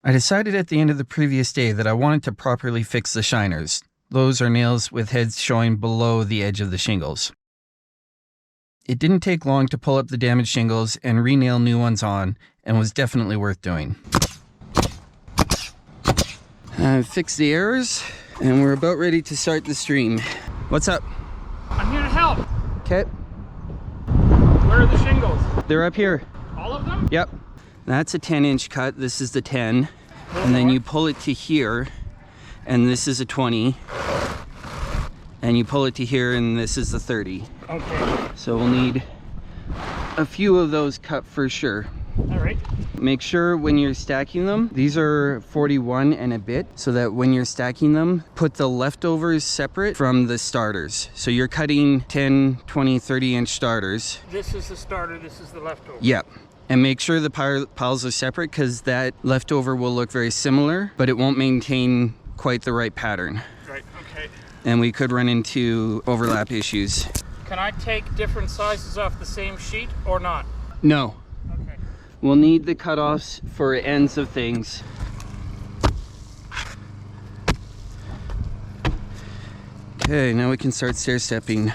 I decided at the end of the previous day that I wanted to properly fix the shiners. Those are nails with heads showing below the edge of the shingles. It didn't take long to pull up the damaged shingles and re-nail new ones on, and was definitely worth doing. I've fixed the errors, and we're about ready to start the stream. What's up? I'm here to help. Okay. Where are the shingles? They're up here. All of them? Yep. That's a 10-inch cut. This is the 10. And then you pull it to here, and this is a 20. And you pull it to here, and this is the 30. Okay. So we'll need a few of those cut for sure. All right. Make sure when you're stacking them, these are 41 and a bit, so that when you're stacking them, put the leftovers separate from the starters. So you're cutting 10, 20, 30-inch starters. This is the starter, this is the leftover. Yep. And make sure the piles are separate, because that leftover will look very similar, but it won't maintain quite the right pattern. Right, okay. And we could run into overlap issues. Can I take different sizes off the same sheet or not? No. Okay. We'll need the cutoffs for ends of things. Okay, now we can start stair stepping.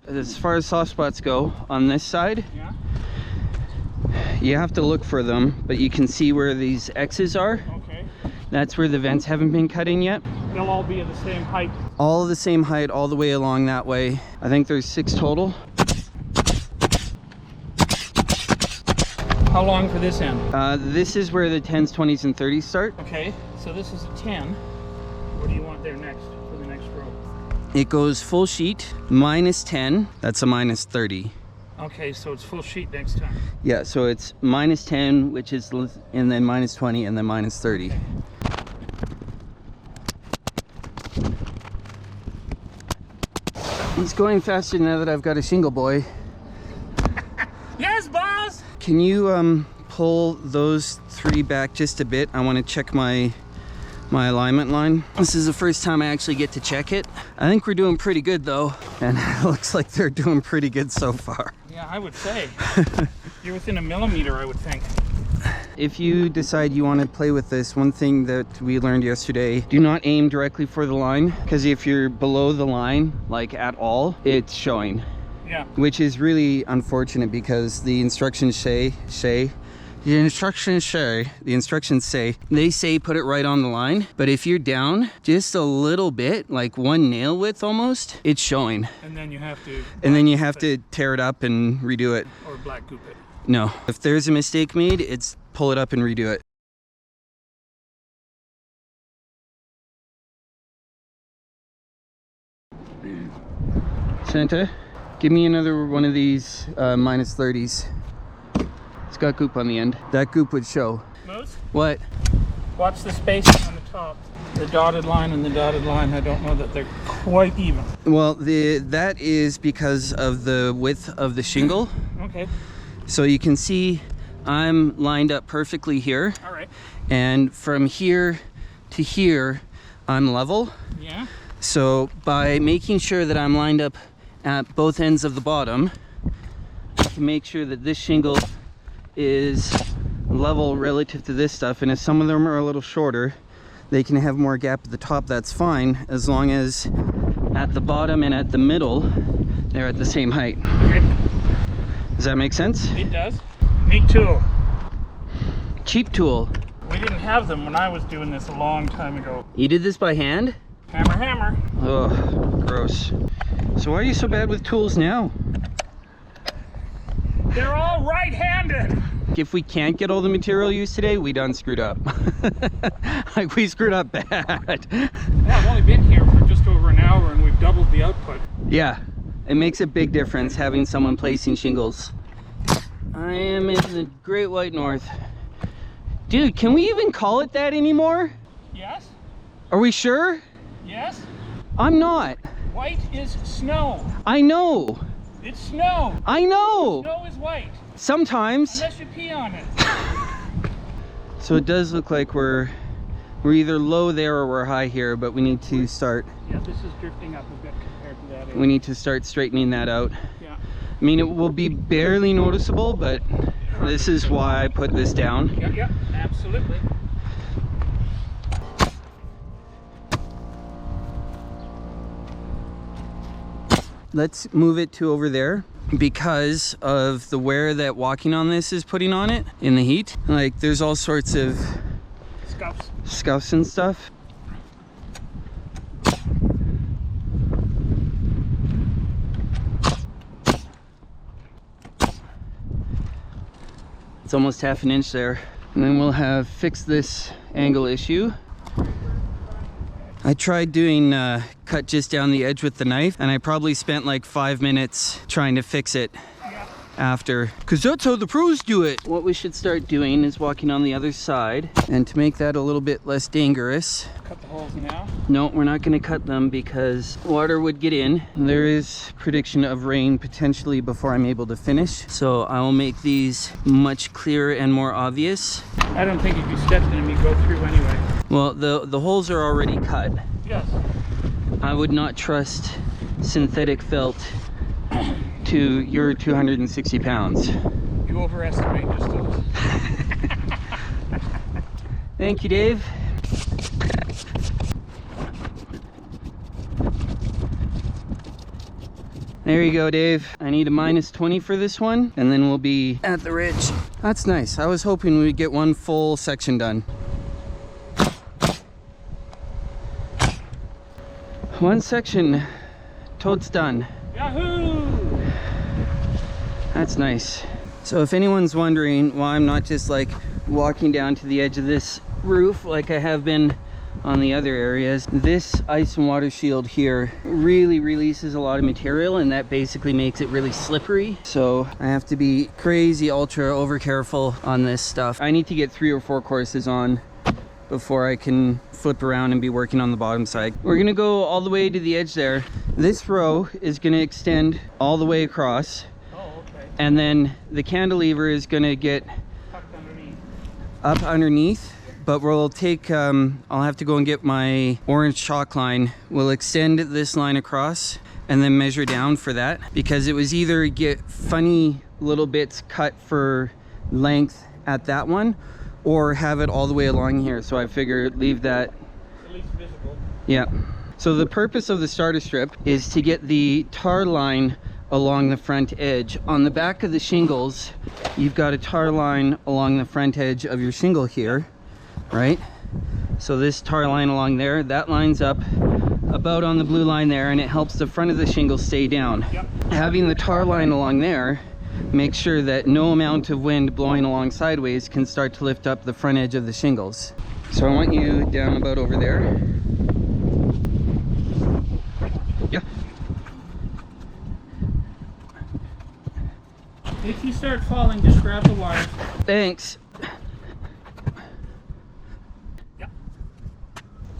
As far as soft spots go, on this side, Yeah? you have to look for them, but you can see where these X's are. Okay. That's where the vents haven't been cut in yet. They'll all be at the same height. All the same height, all the way along that way. I think there's 6 total. How long for this end? This is where the 10s, 20s, and 30s start. Okay, so this is a 10. What do you want there next, for the next row? It goes full sheet, minus 10, that's a minus 30. Okay, so it's full sheet next time. Yeah, so it's minus 10, which is, and then minus 20, and then minus 30. It's going faster now that I've got a Shingle Boy. Yes, boss! Can you pull those 3 back just a bit? I want to check my alignment line. This is the first time I actually get to check it. I think we're doing pretty good though, and it looks like they're doing pretty good so far. Yeah, I would say. You're within a millimeter, I would think. If you decide you want to play with this, one thing that we learned yesterday, do not aim directly for the line, because if you're below the line, like at all, it's showing. Yeah. Which is really unfortunate, because the instructions say they say put it right on the line, but if you're down just a little bit, like 1 nail width almost, it's showing. And then you have to tear it up and redo it. Or black goop it. No, if there's a mistake made, it's pull it up and redo it. Santa, give me another one of these minus 30s. It's got goop on the end. That goop would show. Moose? What? Watch the spacing on the top. The dotted line and the dotted line, I don't know that they're quite even. Well, that is because of the width of the shingle. Okay. So you can see I'm lined up perfectly here. All right. And from here to here, I'm level. Yeah. So by making sure that I'm lined up at both ends of the bottom, I can make sure that this shingle is level relative to this stuff. And if some of them are a little shorter, they can have more gap at the top. That's fine, as long as at the bottom and at the middle, they're at the same height. Okay. Does that make sense? It does. Neat tool. Cheap tool. We didn't have them when I was doing this a long time ago. You did this by hand? Hammer, hammer. Oh, gross. So why are you so bad with tools now? They're all right-handed. If we can't get all the material used today, we done screwed up. Like, we screwed up bad. Yeah, I've only been here for just over an hour and we've doubled the output. Yeah, it makes a big difference having someone placing shingles. I am in the Great White North. Dude, can we even call it that anymore? Yes? Are we sure? Yes? I'm not. White is snow. I know. It's snow. I know. Snow is white. Sometimes. Unless you pee on it. So it does look like we're either low there or we're high here, but we need to start. Yeah, this is drifting up a bit compared to that area. We need to start straightening that out. Yeah. I mean, it will be barely noticeable, but this is why I put this down. Yeah, absolutely. Let's move it to over there because of the wear that walking on this is putting on it in the heat. Like, there's all sorts of scuffs and stuff. It's almost half an inch there. And then we'll have fixed this angle issue. I tried doing cut just down the edge with the knife, and I probably spent like 5 minutes trying to fix it after, because that's how the pros do it. What we should start doing is walking on the other side, and to make that a little bit less dangerous. Cut the holes now? No, we're not going to cut them because water would get in. There is prediction of rain potentially before I'm able to finish, so I will make these much clearer and more obvious. I don't think if you stepped in them, you go through anyway. Well, the holes are already cut. Yes. I would not trust synthetic felt to your 260 pounds. You overestimate just a little. Thank you, Dave. There you go, Dave. I need a -20 for this one, and then we'll be at the ridge. That's nice. I was hoping we'd get one full section done. One section, totes done. Yahoo! That's nice. So if anyone's wondering why I'm not just like walking down to the edge of this roof like I have been on the other areas, this ice and water shield here really releases a lot of material, and that basically makes it really slippery. So I have to be crazy ultra over careful on this stuff. I need to get 3 or 4 courses on before I can flip around and be working on the bottom side. We're gonna go all the way to the edge there. This row is gonna extend all the way across. Oh, okay. And then the cantilever is gonna get Tucked underneath. up underneath, but we'll take, I'll have to go and get my orange chalk line. We'll extend this line across and then measure down for that, because it was either get funny little bits cut for length at that one, or have it all the way along here. So I figured leave that At least visible. Yeah. So the purpose of the starter strip is to get the tar line along the front edge. On the back of the shingles, you've got a tar line along the front edge of your shingle here, right? So this tar line along there, that lines up about on the blue line there, and it helps the front of the shingle stay down. Yep. Having the tar line along there make sure that no amount of wind blowing along sideways can start to lift up the front edge of the shingles. So I want you down about over there. Yeah. If you start falling, just grab the wires. Thanks. Yep.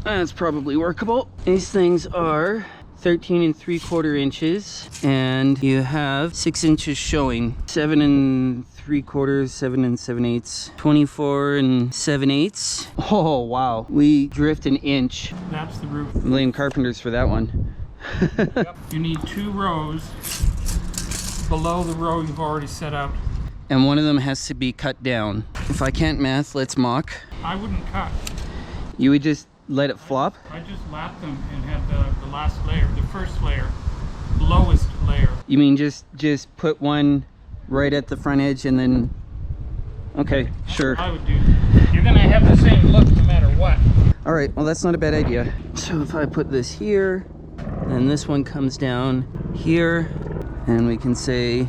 That's probably workable. These things are 13 3/4 inches, and you have 6 inches showing. 7 3/4, 7 7/8, 24 7/8. Oh wow, we drift an inch. That's the roof. I'm laying carpenters for that one. Yep. You need 2 rows below the row you've already set out. And one of them has to be cut down. If I can't math, let's mock. I wouldn't cut. You would just let it flop? I just lapped them and had the last layer, the first layer, lowest layer. You mean just put one right at the front edge and then... Okay, sure. I would do. You're gonna have the same look no matter what. All right, well that's not a bad idea. So if I put this here, and this one comes down here, and we can say,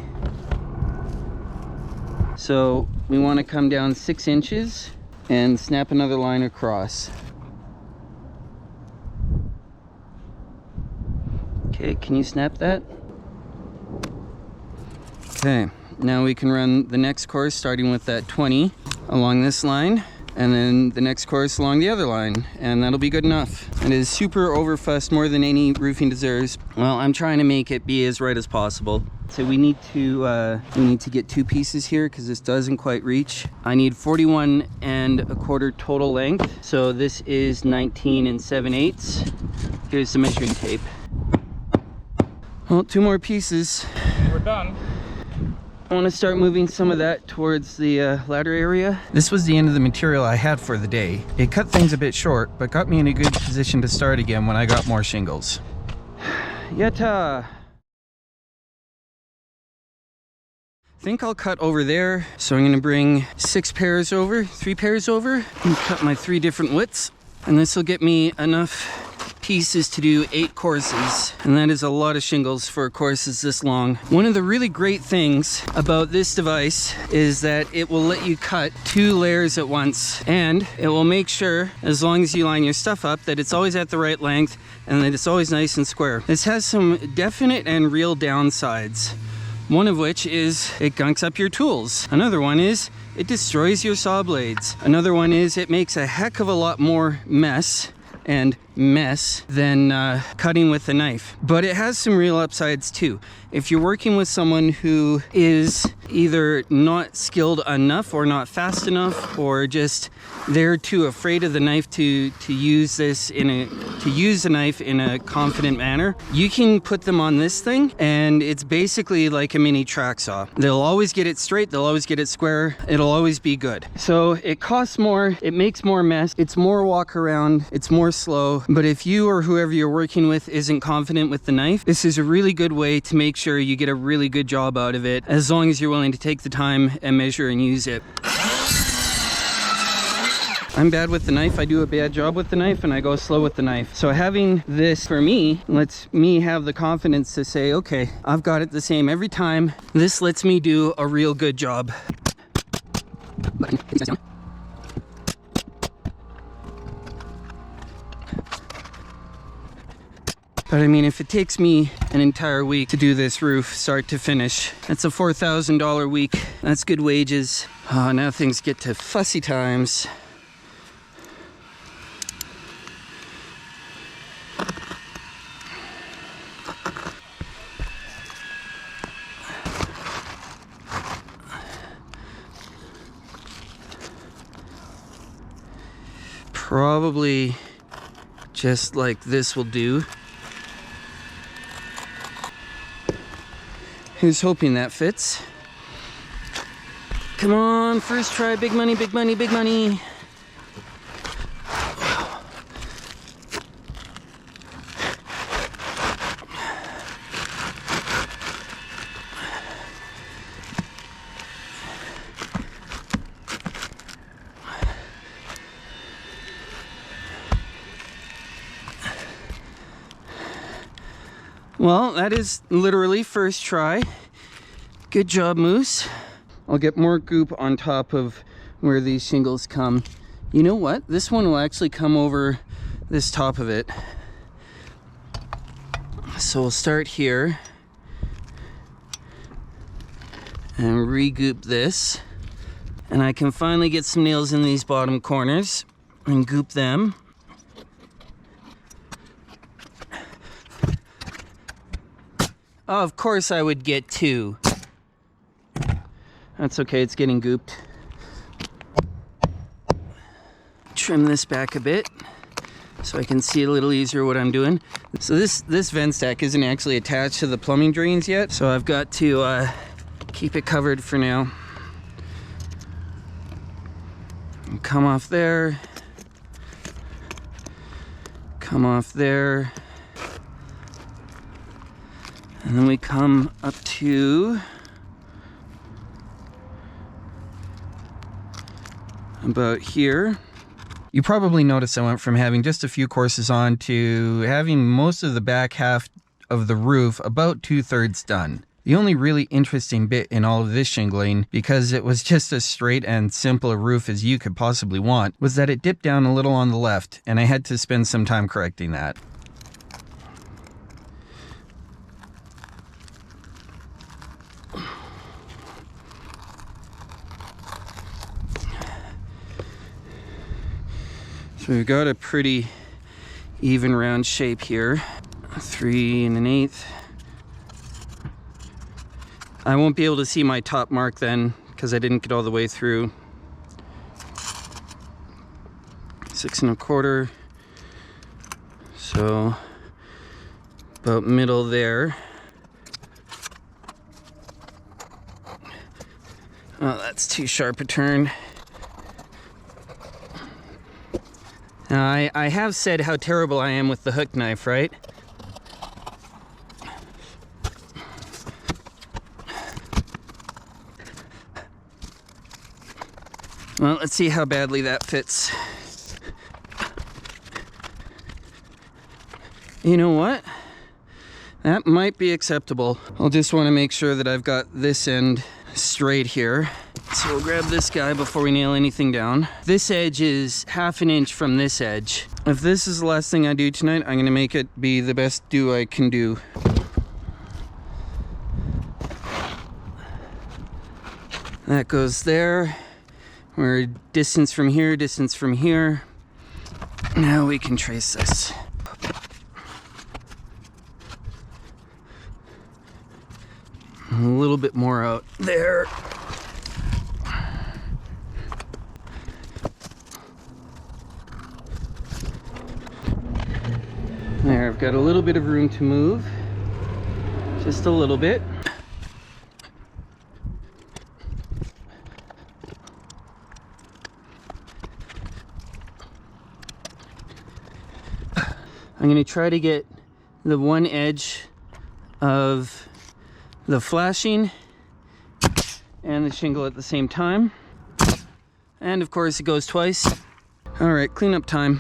so we want to come down 6 inches and snap another line across. Okay, can you snap that? Okay, now we can run the next course starting with that 20 along this line, and then the next course along the other line, and that'll be good enough. It is super overfussed, more than any roofing deserves. Well, I'm trying to make it be as right as possible. So we need to get 2 pieces here because this doesn't quite reach. I need 41 1/4 total length. So this is 19 7/8. Here's the measuring tape. Well, 2 more pieces. We're done. I want to start moving some of that towards the ladder area. This was the end of the material I had for the day. It cut things a bit short, but got me in a good position to start again when I got more shingles. Yatta! I think I'll cut over there. So I'm going to bring 6 pairs over, 3 pairs over, and cut my 3 different widths. And this will get me enough pieces to do 8 courses, and that is a lot of shingles for courses this long. One of the really great things about this device is that it will let you cut 2 layers at once, and it will make sure, as long as you line your stuff up, that it's always at the right length and that it's always nice and square. This has some definite and real downsides. One of which is it gunks up your tools. Another one is it destroys your saw blades. Another one is it makes a heck of a lot more mess than cutting with a knife. But it has some real upsides too. If you're working with someone who is either not skilled enough or not fast enough, or just they're too afraid of the knife to use the knife in a confident manner, you can put them on this thing and it's basically like a mini track saw. They'll always get it straight, they'll always get it square, it'll always be good. So it costs more, it makes more mess, it's more walk around, it's more slow, but if you or whoever you're working with isn't confident with the knife, this is a really good way to make sure you get a really good job out of it, as long as you're willing to take the time and measure and use it. I'm bad with the knife, I do a bad job with the knife, and I go slow with the knife. So having this for me lets me have the confidence to say, okay, I've got it the same every time. This lets me do a real good job. But I mean, if it takes me an entire week to do this roof, start to finish, that's a $4,000 week. That's good wages. Oh, now things get to fussy times. Probably just like this will do. Who's hoping that fits? Come on, first try, big money, big money, big money. Well, that is literally first try. Good job, Moose. I'll get more goop on top of where these shingles come. You know what? This one will actually come over this top of it. So we'll start here and re-goop this. And I can finally get some nails in these bottom corners and goop them. Oh, of course I would get 2. That's okay, it's getting gooped. Trim this back a bit so I can see a little easier what I'm doing. So this vent stack isn't actually attached to the plumbing drains yet, so I've got to keep it covered for now. And come off there. Come off there. And then we come up to about here. You probably noticed I went from having just a few courses on to having most of the back half of the roof about 2/3 done. The only really interesting bit in all of this shingling, because it was just as straight and simple a roof as you could possibly want, was that it dipped down a little on the left, and I had to spend some time correcting that. So we've got a pretty even round shape here. 3 1/8. I won't be able to see my top mark then because I didn't get all the way through. 6 1/4. So about middle there. Oh, that's too sharp a turn. Now, I have said how terrible I am with the hook knife, right? Well, let's see how badly that fits. You know what? That might be acceptable. I'll just want to make sure that I've got this end straight here. So we'll grab this guy before we nail anything down. This edge is 1/2 inch from this edge. If this is the last thing I do tonight, I'm gonna make it be the best do I can do. That goes there. We're distance from here, distance from here. Now we can trace this. A little bit more out there. There, I've got a little bit of room to move. Just a little bit. I'm going to try to get the one edge of the flashing and the shingle at the same time. And of course it goes twice. All right, cleanup time.